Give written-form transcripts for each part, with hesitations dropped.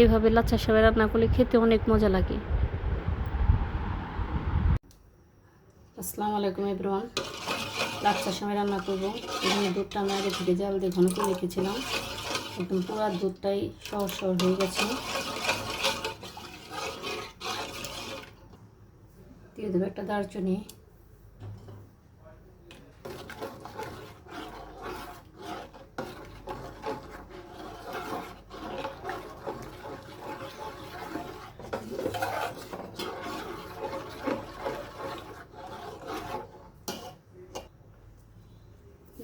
এভাবে লাচ্ছা সেমাই রান্না করলে খেতে অনেক মজা লাগে। আসসালামু আলাইকুম এভরিওয়ান। লাচ্ছা সেমাই রান্না করব। এখানে দুধটা আমি আগে থেকে জাল দিয়ে ঘন করে রেখেছিলাম, একদম পুরো দুধটাই সহজ সহজ হয়ে গেছে। দিয়ে দেবো একটা দারচিনি,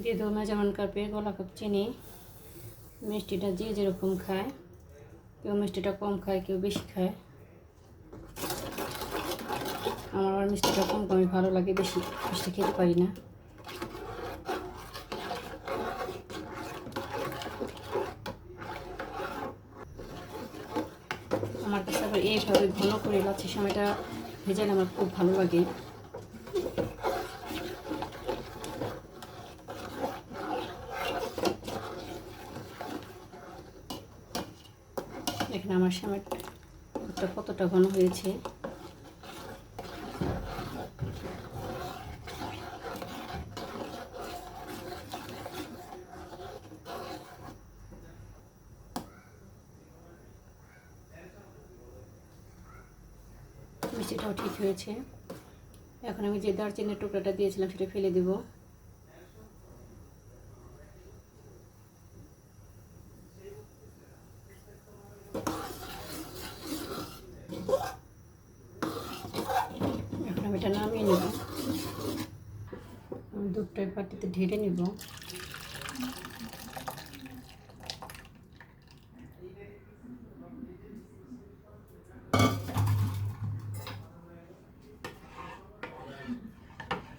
দিয়ে দেবো মেজারমেন্ট কাপে গলা কাপ চিনি। মিষ্টিটা যে যেরকম খায়, কেউ মিষ্টিটা কম খায়, কেউ বেশি খায়। আমার আবার মিষ্টিটা কম কমই ভালো লাগে, বেশি মিষ্টি খেতে পারি না। আমার কাছে আবার এইভাবে ঘন করে লাচ্ছি সময়টা ভেজালে আমার খুব ভালো লাগে। এখানে আমার সময়টা কতটা ঘন হয়েছে। মিষ্টিটাও ঠিক হয়েছে। এখন আমি যে দারচিনির টুকরাটা দিয়েছিলাম সেটা ফেলে দেব। এখন আমি এটা নামিয়ে নেব। আমি দুধটা বাটিতে ঢেলে নেব।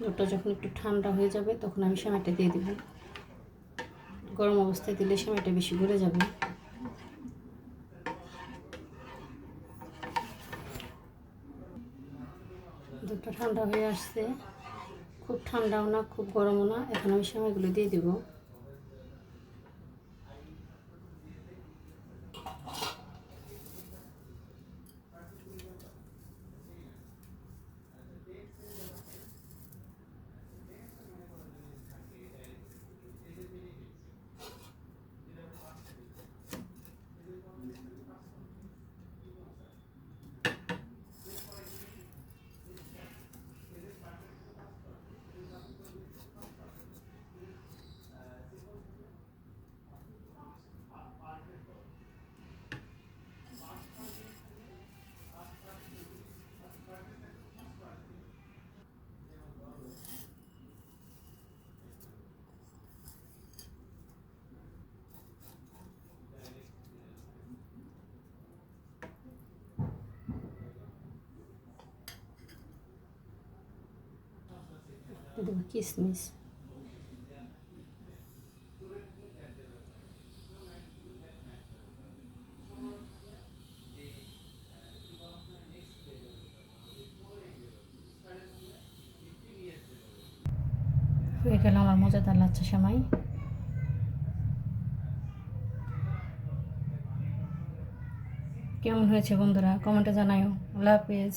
দুধটা যখন একটু ঠান্ডা হয়ে যাবে তখন আমি সেমাইটা দিয়ে দেব। গরম অবস্থায় দিলে সেমাইটা বেশি গলে যাবে। দুধটা ঠান্ডা হয়ে আসছে, খুব ঠান্ডাও না খুব গরমও না। এখন আমি সেমাইগুলো দিয়ে দেব। দিয়ে দেবো কিশমিশ। হয়ে গেল আমার মজাদার লাচ্ছা সেমাই। কেমন হয়েছে বন্ধুরা, কমেন্টে জানাও। আল্লাহ হাফেজ।